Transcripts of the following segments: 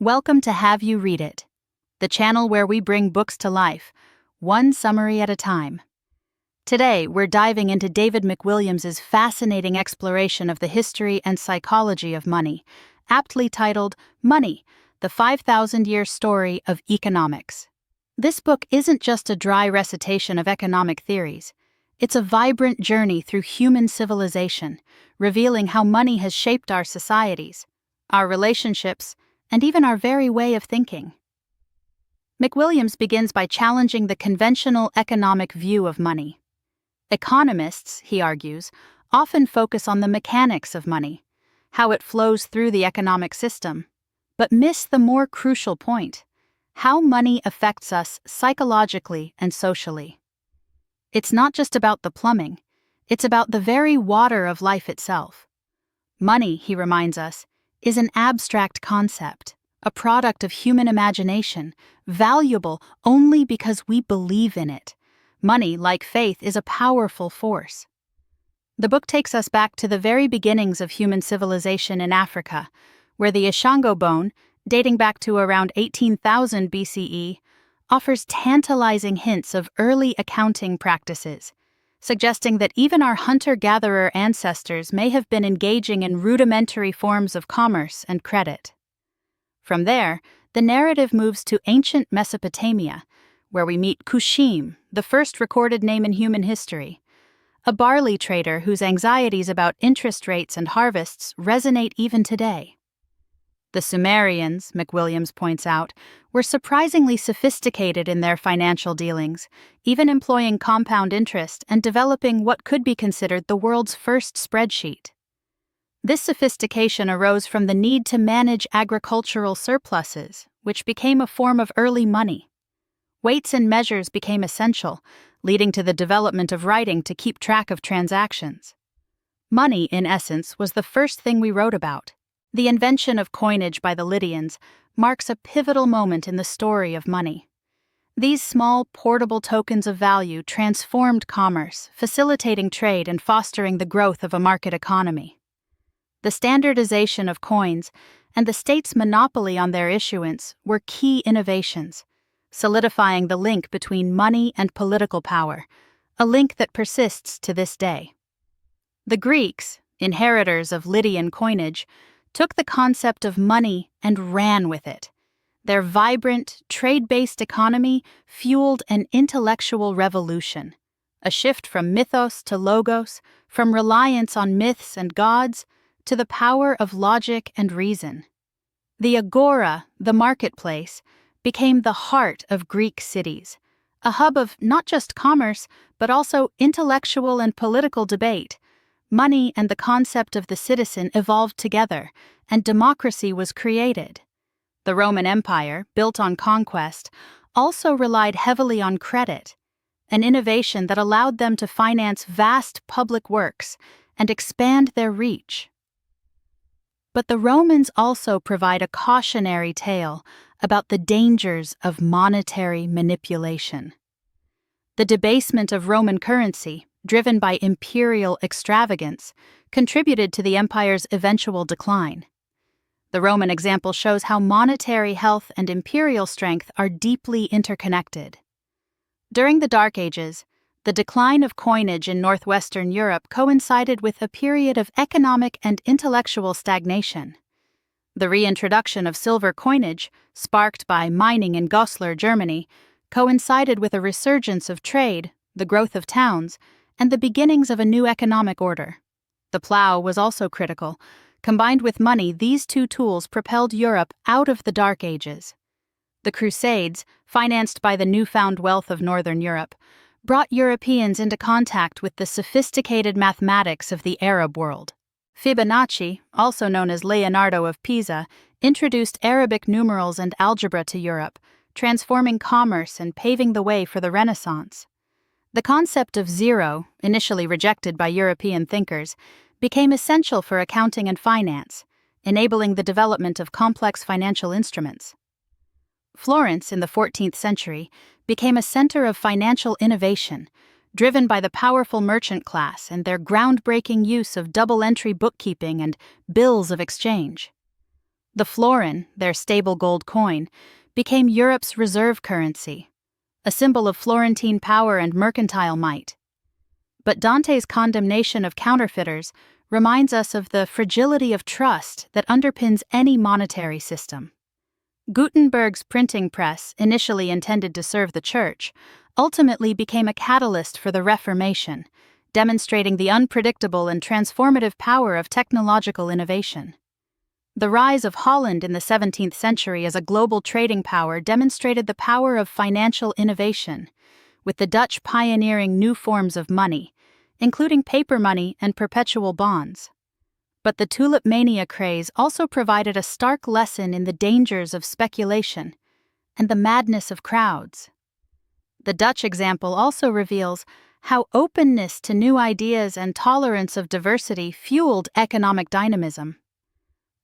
Welcome to Have You Read It, the channel where we bring books to life, one summary at a time. Today, we're diving into David McWilliams' fascinating exploration of the history and psychology of money, aptly titled Money, the 5,000-Year Story of Economics. This book isn't just a dry recitation of economic theories. It's a vibrant journey through human civilization, revealing how money has shaped our societies, our relationships, and even our very way of thinking. McWilliams begins by challenging the conventional economic view of money. Economists, he argues, often focus on the mechanics of money, how it flows through the economic system, but miss the more crucial point: how money affects us psychologically and socially. It's not just about the plumbing, it's about the very water of life itself. Money, he reminds us, is an abstract concept, a product of human imagination, valuable only because we believe in it. Money, like faith, is a powerful force. The book takes us back to the very beginnings of human civilization in Africa, where the Ishango bone, dating back to around 18,000 BCE, offers tantalizing hints of early accounting practices, suggesting that even our hunter-gatherer ancestors may have been engaging in rudimentary forms of commerce and credit. From there, the narrative moves to ancient Mesopotamia, where we meet Kushim, the first recorded name in human history, a barley trader whose anxieties about interest rates and harvests resonate even today. The Sumerians, McWilliams points out, were surprisingly sophisticated in their financial dealings, even employing compound interest and developing what could be considered the world's first spreadsheet. This sophistication arose from the need to manage agricultural surpluses, which became a form of early money. Weights and measures became essential, leading to the development of writing to keep track of transactions. Money, in essence, was the first thing we wrote about. The invention of coinage by the Lydians marks a pivotal moment in the story of money. These small, portable tokens of value transformed commerce, facilitating trade and fostering the growth of a market economy. The standardization of coins and the state's monopoly on their issuance were key innovations, solidifying the link between money and political power, a link that persists to this day. The Greeks, inheritors of Lydian coinage, took the concept of money and ran with it. Their vibrant, trade-based economy fueled an intellectual revolution, a shift from mythos to logos, from reliance on myths and gods to the power of logic and reason. The agora, the marketplace, became the heart of Greek cities, a hub of not just commerce, but also intellectual and political debate. Money and the concept of the citizen evolved together, and democracy was created. The Roman Empire, built on conquest, also relied heavily on credit, an innovation that allowed them to finance vast public works and expand their reach. But the Romans also provide a cautionary tale about the dangers of monetary manipulation. The debasement of Roman currency, driven by imperial extravagance, contributed to the empire's eventual decline. The Roman example shows how monetary health and imperial strength are deeply interconnected. During the Dark Ages, the decline of coinage in northwestern Europe coincided with a period of economic and intellectual stagnation. The reintroduction of silver coinage, sparked by mining in Goslar, Germany, coincided with a resurgence of trade, the growth of towns, and the beginnings of a new economic order. The plow was also critical. Combined with money, these two tools propelled Europe out of the Dark Ages. The Crusades, financed by the newfound wealth of Northern Europe, brought Europeans into contact with the sophisticated mathematics of the Arab world. Fibonacci, also known as Leonardo of Pisa, introduced Arabic numerals and algebra to Europe, transforming commerce and paving the way for the Renaissance. The concept of zero, initially rejected by European thinkers, became essential for accounting and finance, enabling the development of complex financial instruments. Florence, in the 14th century, became a center of financial innovation, driven by the powerful merchant class and their groundbreaking use of double-entry bookkeeping and bills of exchange. The florin, their stable gold coin, became Europe's reserve currency, a symbol of Florentine power and mercantile might. But Dante's condemnation of counterfeiters reminds us of the fragility of trust that underpins any monetary system. Gutenberg's printing press, initially intended to serve the church, ultimately became a catalyst for the Reformation, demonstrating the unpredictable and transformative power of technological innovation. The rise of Holland in the 17th century as a global trading power demonstrated the power of financial innovation, with the Dutch pioneering new forms of money, including paper money and perpetual bonds. But the tulip mania craze also provided a stark lesson in the dangers of speculation and the madness of crowds. The Dutch example also reveals how openness to new ideas and tolerance of diversity fueled economic dynamism.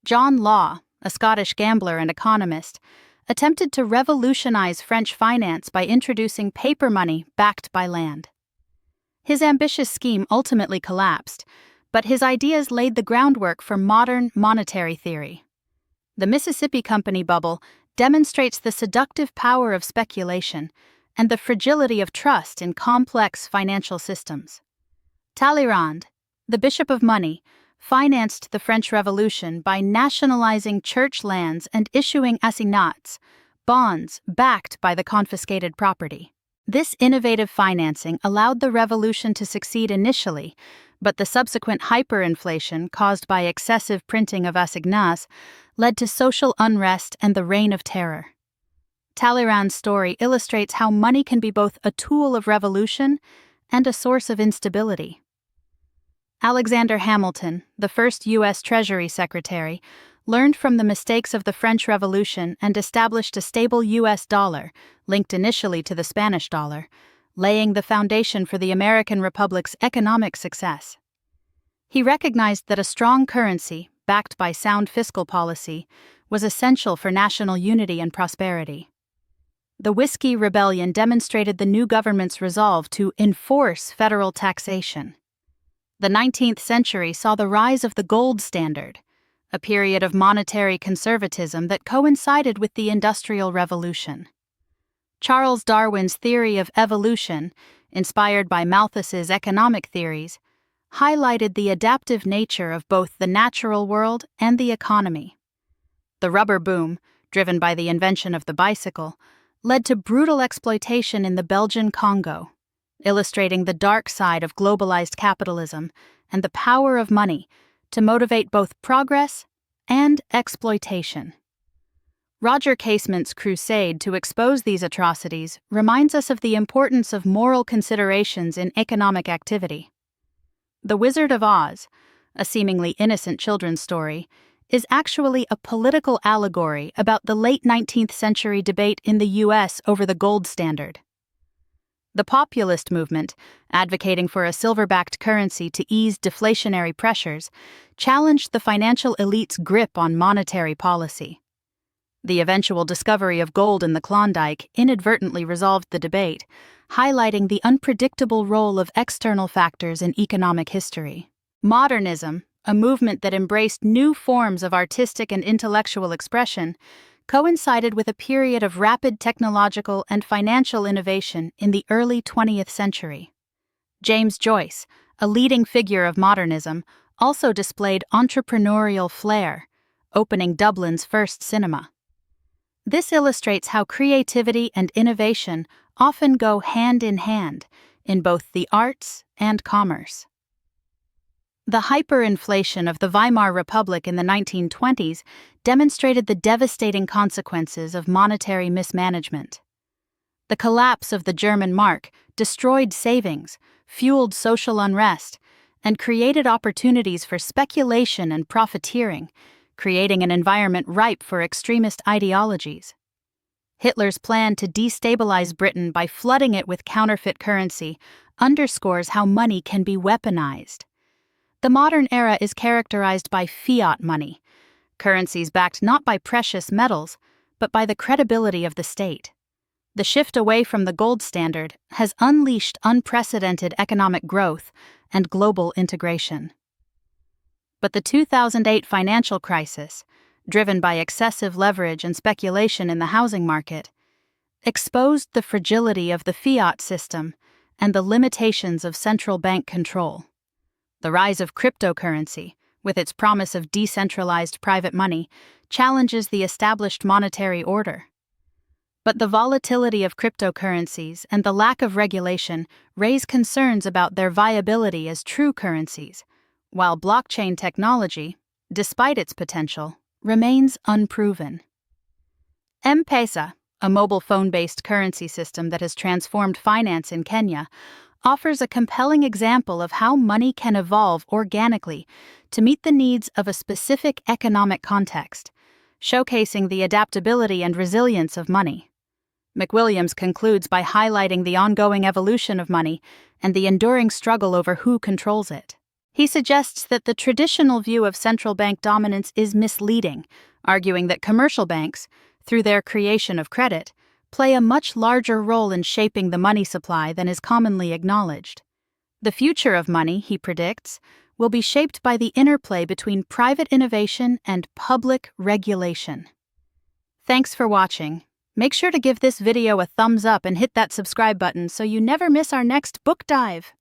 John Law, a Scottish gambler and economist, attempted to revolutionize French finance by introducing paper money backed by land. His ambitious scheme ultimately collapsed, but his ideas laid the groundwork for modern monetary theory. The Mississippi Company bubble demonstrates the seductive power of speculation and the fragility of trust in complex financial systems. Talleyrand, the Bishop of Money, financed the French Revolution by nationalizing church lands and issuing assignats, bonds backed by the confiscated property. This innovative financing allowed the revolution to succeed initially, but the subsequent hyperinflation caused by excessive printing of assignats led to social unrest and the Reign of Terror. Talleyrand's story illustrates how money can be both a tool of revolution and a source of instability. Alexander Hamilton, the first U.S. Treasury Secretary, learned from the mistakes of the French Revolution and established a stable U.S. dollar, linked initially to the Spanish dollar, laying the foundation for the American Republic's economic success. He recognized that a strong currency, backed by sound fiscal policy, was essential for national unity and prosperity. The Whiskey Rebellion demonstrated the new government's resolve to enforce federal taxation. The 19th century saw the rise of the gold standard, a period of monetary conservatism that coincided with the Industrial Revolution. Charles Darwin's theory of evolution, inspired by Malthus's economic theories, highlighted the adaptive nature of both the natural world and the economy. The rubber boom, driven by the invention of the bicycle, led to brutal exploitation in the Belgian Congo, illustrating the dark side of globalized capitalism and the power of money to motivate both progress and exploitation. Roger Casement's crusade to expose these atrocities reminds us of the importance of moral considerations in economic activity. The Wizard of Oz, a seemingly innocent children's story, is actually a political allegory about the late 19th century debate in the U.S. over the gold standard. The populist movement, advocating for a silver-backed currency to ease deflationary pressures, challenged the financial elite's grip on monetary policy. The eventual discovery of gold in the Klondike inadvertently resolved the debate, highlighting the unpredictable role of external factors in economic history. Modernism, a movement that embraced new forms of artistic and intellectual expression, coincided with a period of rapid technological and financial innovation in the early 20th century. James Joyce, a leading figure of modernism, also displayed entrepreneurial flair, opening Dublin's first cinema. This illustrates how creativity and innovation often go hand in hand in both the arts and commerce. The hyperinflation of the Weimar Republic in the 1920s demonstrated the devastating consequences of monetary mismanagement. The collapse of the German mark destroyed savings, fueled social unrest, and created opportunities for speculation and profiteering, creating an environment ripe for extremist ideologies. Hitler's plan to destabilize Britain by flooding it with counterfeit currency underscores how money can be weaponized. The modern era is characterized by fiat money, currencies backed not by precious metals, but by the credibility of the state. The shift away from the gold standard has unleashed unprecedented economic growth and global integration. But the 2008 financial crisis, driven by excessive leverage and speculation in the housing market, exposed the fragility of the fiat system and the limitations of central bank control. The rise of cryptocurrency, with its promise of decentralized private money, challenges the established monetary order. But the volatility of cryptocurrencies and the lack of regulation raise concerns about their viability as true currencies, while blockchain technology, despite its potential, remains unproven. M-Pesa, a mobile phone-based currency system that has transformed finance in Kenya, offers a compelling example of how money can evolve organically to meet the needs of a specific economic context, showcasing the adaptability and resilience of money. McWilliams concludes by highlighting the ongoing evolution of money and the enduring struggle over who controls it. He suggests that the traditional view of central bank dominance is misleading, arguing that commercial banks, through their creation of credit, play a much larger role in shaping the money supply than is commonly acknowledged. The future of money, he predicts, will be shaped by the interplay between private innovation and public regulation. Thanks for watching. Make sure to give this video a thumbs up and hit that subscribe button so you never miss our next book dive.